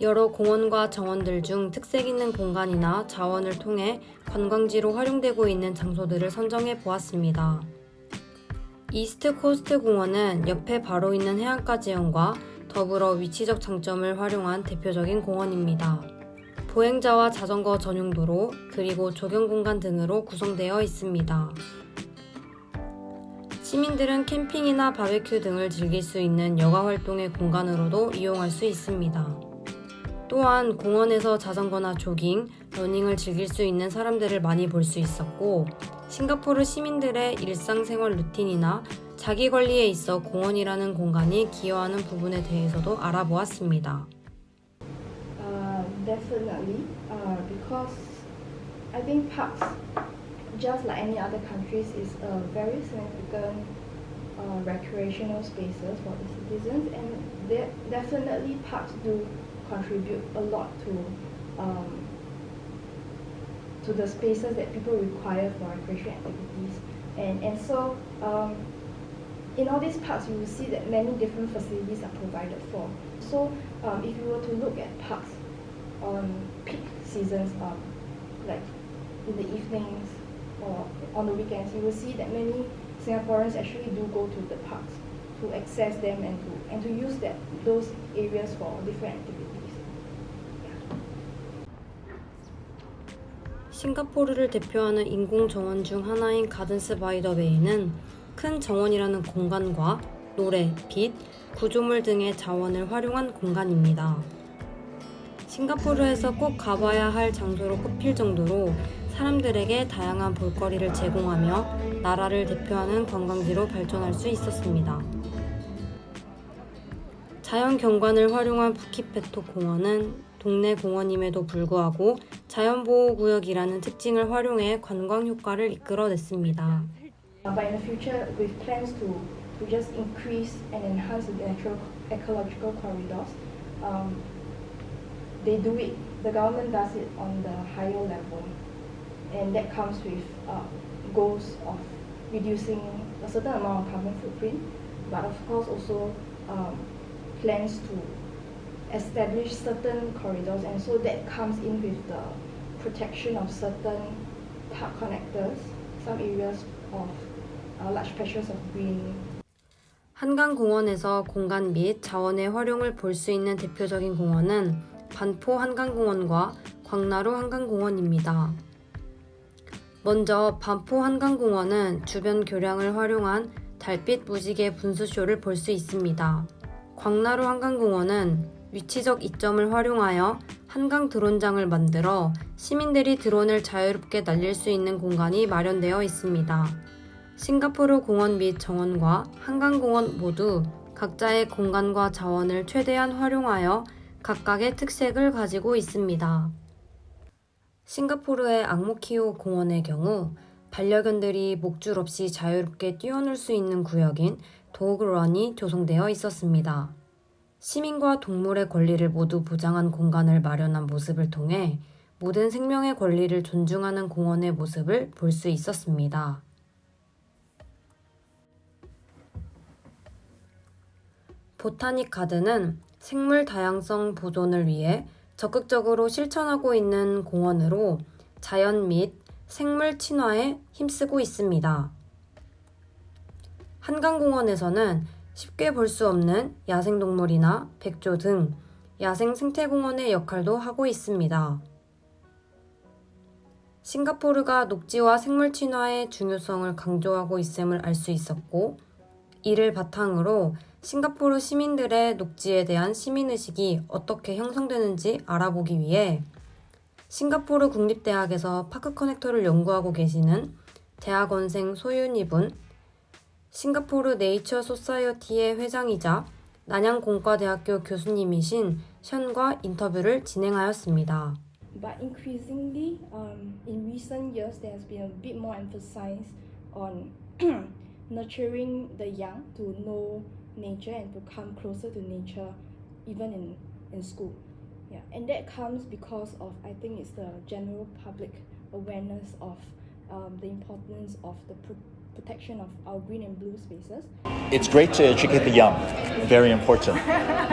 여러 공원과 정원들 중 특색 있는 공간이나 자원을 통해 관광지로 활용되고 있는 장소들을 선정해 보았습니다. 이스트 코스트 공원은 옆에 바로 있는 해안가 지형과 더불어 위치적 장점을 활용한 대표적인 공원입니다. 보행자와 자전거 전용 도로, 그리고 조경 공간 등으로 구성되어 있습니다. 시민들은 캠핑이나 바베큐 등을 즐길 수 있는 여가 활동의 공간으로도 이용할 수 있습니다. 또한 공원에서 자전거나 조깅, 러닝을 즐길 수 있는 사람들을 많이 볼 수 있었고, 싱가포르 시민들의 일상생활 루틴이나 자기 관리에 있어 공원이라는 공간이 기여하는 부분에 대해서도 알아보았습니다. Definitely, because I think parks, just like any other countries, is a very significant recreational spaces for the citizens, and definitely parks do contribute a lot to the spaces that people require for recreation activities, and so in all these parks you will see that many different facilities are provided for. So if you were to look at parks on peak seasons, like in the evenings or on the weekends, you will see that many Singaporeans actually do go to the parks to access them and to use those areas for different activities. 싱가포르를 대표하는 인공 정원 중 하나인 가든스 바이 더 베이는 큰 정원이라는 공간과 노래, 빛, 구조물 등의 자원을 활용한 공간입니다. 싱가포르에서 꼭 가봐야 할 장소로 꼽힐 정도로 사람들에게 다양한 볼거리를 제공하며 나라를 대표하는 관광지로 발전할 수 있었습니다. 자연 경관을 활용한 부키페토 공원은 동네 공원임에도 불구하고 자연보호구역이라는 특징을 활용해 관광 효과를 이끌어냈습니다. But in the future, with plans to just increase and enhance the natural ecological corridors, they do it. The government does it on the higher level, and that comes with goals of reducing a certain amount of carbon footprint, but of course also plans to establish certain corridors, and so that comes in with the protection of certain park connectors, some areas of large patches of green. 한강공원에서 공간 및 자원의 활용을 볼 수 있는 대표적인 공원은 반포 한강공원과 광나루 한강공원입니다. 먼저 반포 한강공원은 주변 교량을 활용한 달빛 무지개 분수쇼를 볼 수 있습니다. 광나루 한강공원은 위치적 이점을 활용하여 한강 드론장을 만들어 시민들이 드론을 자유롭게 날릴 수 있는 공간이 마련되어 있습니다. 싱가포르 공원 및 정원과 한강공원 모두 각자의 공간과 자원을 최대한 활용하여 각각의 특색을 가지고 있습니다. 싱가포르의 앙모키오 공원의 경우 반려견들이 목줄 없이 자유롭게 뛰어놀 수 있는 구역인 도그런이 조성되어 있었습니다. 시민과 동물의 권리를 모두 보장한 공간을 마련한 모습을 통해 모든 생명의 권리를 존중하는 공원의 모습을 볼 수 있었습니다. 보타닉 가든은 생물 다양성 보존을 위해 적극적으로 실천하고 있는 공원으로 자연 및 생물 친화에 힘쓰고 있습니다. 한강공원에서는 쉽게 볼 수 없는 야생동물이나 백조 등 야생 생태공원의 역할도 하고 있습니다. 싱가포르가 녹지와 생물 친화의 중요성을 강조하고 있음을 알 수 있었고, 이를 바탕으로 싱가포르 시민들의 녹지에 대한 시민의식이 어떻게 형성되는지 알아보기 위해 싱가포르 국립대학에서 파크 커넥터를 연구하고 계시는 대학원생 소윤이 분, 싱가포르 네이처 소사이어티의 회장이자 난양공과대학교 교수님이신 션과 인터뷰를 진행하였습니다. But increasingly, in recent years, there has been a bit more emphasis on nurturing the young to know nature and to come closer to nature, even in school. Yeah, and that comes because of, I think it's the general public awareness of the importance of the protection of our green and blue spaces. It's great to educate the young. Very important.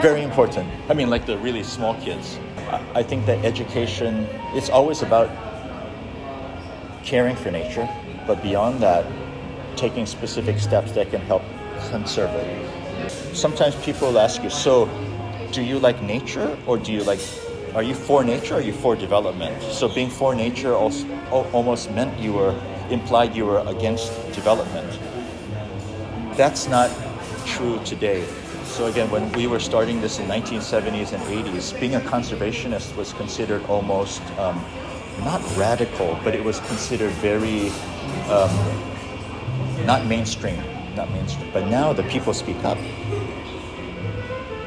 Very important. I mean, like the really small kids. I think that education, it's always about caring for nature, but beyond that, taking specific steps that can help conserve it. Sometimes people will ask you, so do you like nature or are you for nature or are you for development? So being for nature also, almost meant implied you were against development. That's not true today. So again, when we were starting this in 1970s and 80s, being a conservationist was considered almost not radical, but it was considered very not mainstream. But now the people speak up.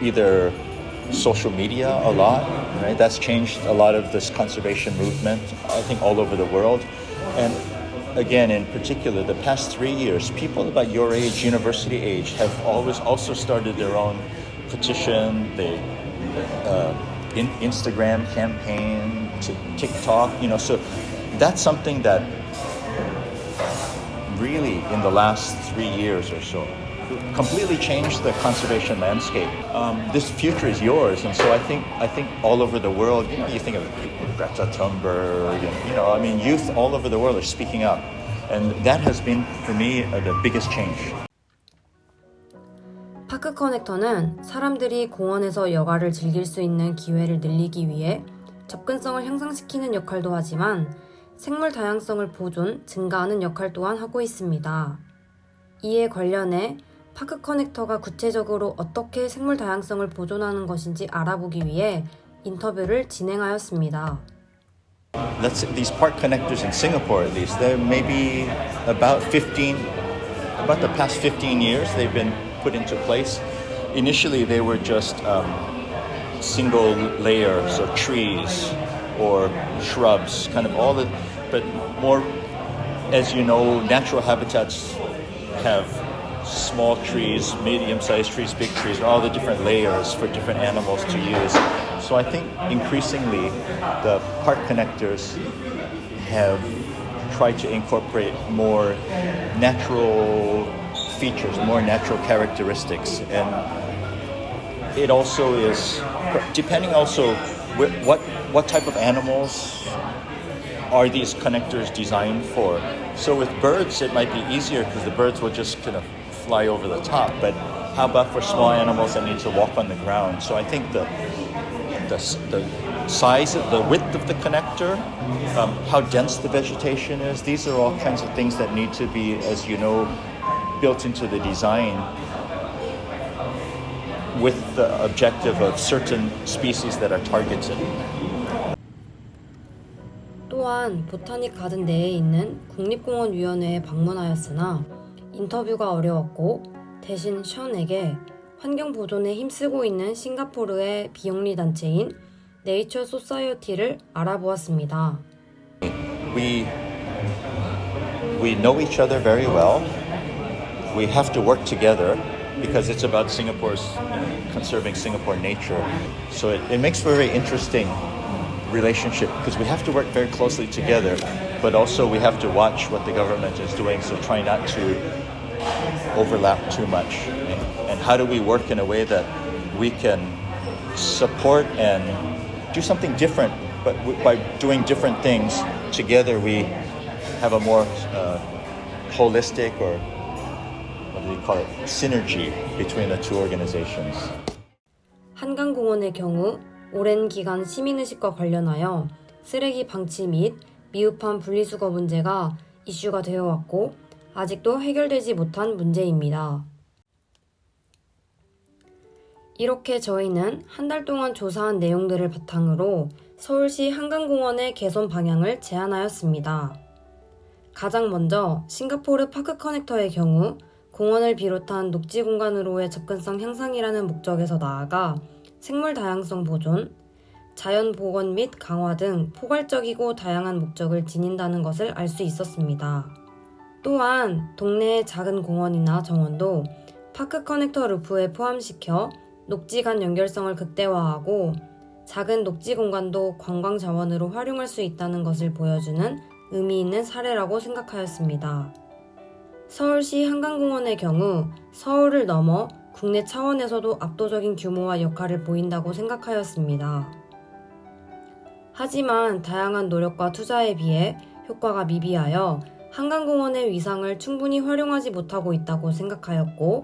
Either social media a lot, right? That's changed a lot of this conservation movement, I think, all over the world. And again, in particular, the past 3 years, people about your age, university age, have always also started their own petition, Instagram campaign, TikTok, so that's something that really in the last 3 years or so completely changed the conservation landscape. This future is yours, and so I think all over the world, you think of Greta Thunberg, youth all over the world are speaking up, and that has been for me the biggest change. 파크 커넥터는 사람들이 공원에서 여가를 즐길 수 있는 기회를 늘리기 위해 접근성을 향상시키는 역할도 하지만 생물 다양성을 보존, 증가하는 역할 또한 하고 있습니다. 이에 관련해 파크 커넥터가 구체적으로 어떻게 생물 다양성을 보존하는 것인지 알아보기 위해 인터뷰를 진행하였습니다. These park connectors in Singapore, at least, there may be about the past 15 years they've been put into place. Initially, they were just single layers of trees or shrubs, but more, as you know, natural habitats have small trees, medium-sized trees, big trees, all the different layers for different animals to use. So I think increasingly the park connectors have tried to incorporate more natural features, more natural characteristics, and it also is depending also what type of animals are these connectors designed for. So with birds it might be easier because the birds will just kind of fly over the top, but how about for small animals that need to walk on the ground? So I think the size, the width of the connector, how dense the vegetation is, these are all kinds of things that need to be, as you know, built into the design with the objective of certain species that are targeted. 또한 보타닉 가든 내에 있는 국립공원위원회에 방문하였으나 인터뷰가 어려웠고 대신 션에게 환경 보존에 힘쓰고 있는 싱가포르의 비영리 단체인 네이처 소사이어티를 알아보았습니다. We know each other very well. We have to work together because it's about Singapore's conserving Singapore nature. So it makes for a very interesting relationship because we have to work very closely together, but also we have to watch what the government is doing, so try not to overlap too much. And how do we work in a way that we can support and do something different, but by doing different things together we have a more holistic, or what do you call it, synergy between the two organizations. 한강공원의 경우 오랜 기간 시민의식과 관련하여 쓰레기 방치 및 미흡한 분리수거 문제가 이슈가 되어 왔고 아직도 해결되지 못한 문제입니다. 이렇게 저희는 한 달 동안 조사한 내용들을 바탕으로 서울시 한강공원의 개선 방향을 제안하였습니다. 가장 먼저 싱가포르 파크 커넥터의 경우 공원을 비롯한 녹지 공간으로의 접근성 향상이라는 목적에서 나아가 생물 다양성 보존, 자연 복원 및 강화 등 포괄적이고 다양한 목적을 지닌다는 것을 알 수 있었습니다. 또한 동네의 작은 공원이나 정원도 파크 커넥터 루프에 포함시켜 녹지 간 연결성을 극대화하고 작은 녹지 공간도 관광 자원으로 활용할 수 있다는 것을 보여주는 의미 있는 사례라고 생각하였습니다. 서울시 한강공원의 경우 서울을 넘어 국내 차원에서도 압도적인 규모와 역할을 보인다고 생각하였습니다. 하지만 다양한 노력과 투자에 비해 효과가 미비하여 한강공원의 위상을 충분히 활용하지 못하고 있다고 생각하였고,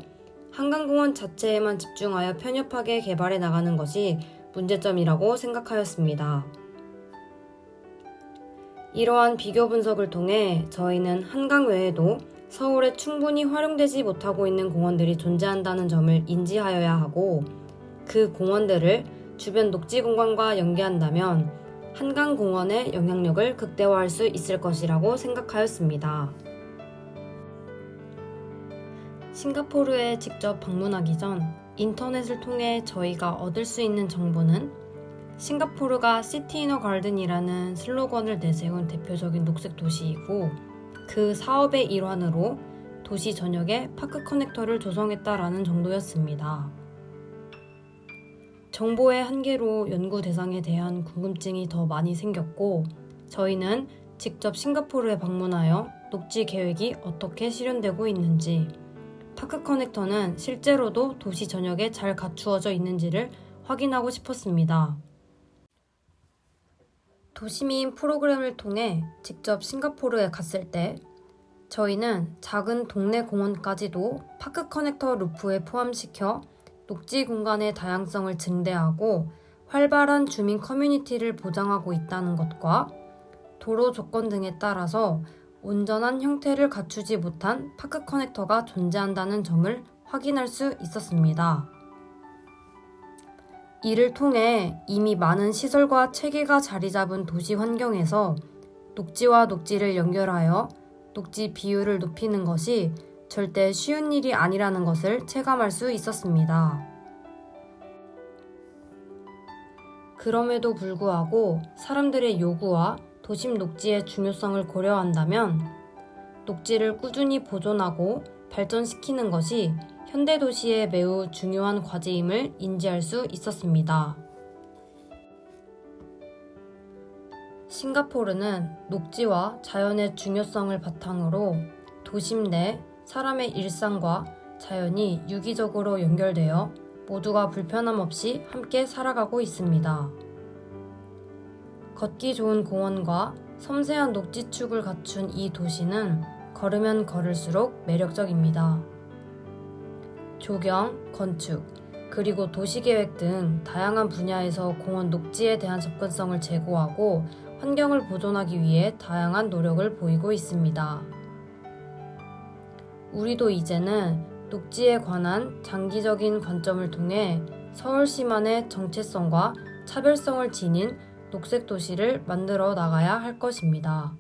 한강공원 자체에만 집중하여 편협하게 개발해 나가는 것이 문제점이라고 생각하였습니다. 이러한 비교 분석을 통해 저희는 한강 외에도 서울에 충분히 활용되지 못하고 있는 공원들이 존재한다는 점을 인지하여야 하고, 그 공원들을 주변 녹지 공간과 연계한다면 한강공원의 영향력을 극대화할 수 있을 것이라고 생각하였습니다. 싱가포르에 직접 방문하기 전 인터넷을 통해 저희가 얻을 수 있는 정보는 싱가포르가 시티 이너 가든이라는 슬로건을 내세운 대표적인 녹색 도시이고, 그 사업의 일환으로 도시 전역에 파크 커넥터를 조성했다라는 정도였습니다. 정보의 한계로 연구 대상에 대한 궁금증이 더 많이 생겼고, 저희는 직접 싱가포르에 방문하여 녹지 계획이 어떻게 실현되고 있는지, 파크 커넥터는 실제로도 도시 전역에 잘 갖추어져 있는지를 확인하고 싶었습니다. 도시미인 프로그램을 통해 직접 싱가포르에 갔을 때 저희는 작은 동네 공원까지도 파크 커넥터 루프에 포함시켜 녹지 공간의 다양성을 증대하고 활발한 주민 커뮤니티를 보장하고 있다는 것과 도로 조건 등에 따라서 온전한 형태를 갖추지 못한 파크 커넥터가 존재한다는 점을 확인할 수 있었습니다. 이를 통해 이미 많은 시설과 체계가 자리 잡은 도시 환경에서 녹지와 녹지를 연결하여 녹지 비율을 높이는 것이 절대 쉬운 일이 아니라는 것을 체감할 수 있었습니다. 그럼에도 불구하고 사람들의 요구와 도심 녹지의 중요성을 고려한다면 녹지를 꾸준히 보존하고 발전시키는 것이 현대 도시의 매우 중요한 과제임을 인지할 수 있었습니다. 싱가포르는 녹지와 자연의 중요성을 바탕으로 도심 내 사람의 일상과 자연이 유기적으로 연결되어 모두가 불편함 없이 함께 살아가고 있습니다. 걷기 좋은 공원과 섬세한 녹지축을 갖춘 이 도시는 걸으면 걸을수록 매력적입니다. 조경, 건축, 그리고 도시계획 등 다양한 분야에서 공원 녹지에 대한 접근성을 제고하고 환경을 보존하기 위해 다양한 노력을 보이고 있습니다. 우리도 이제는 녹지에 관한 장기적인 관점을 통해 서울시만의 정체성과 차별성을 지닌 녹색 도시를 만들어 나가야 할 것입니다.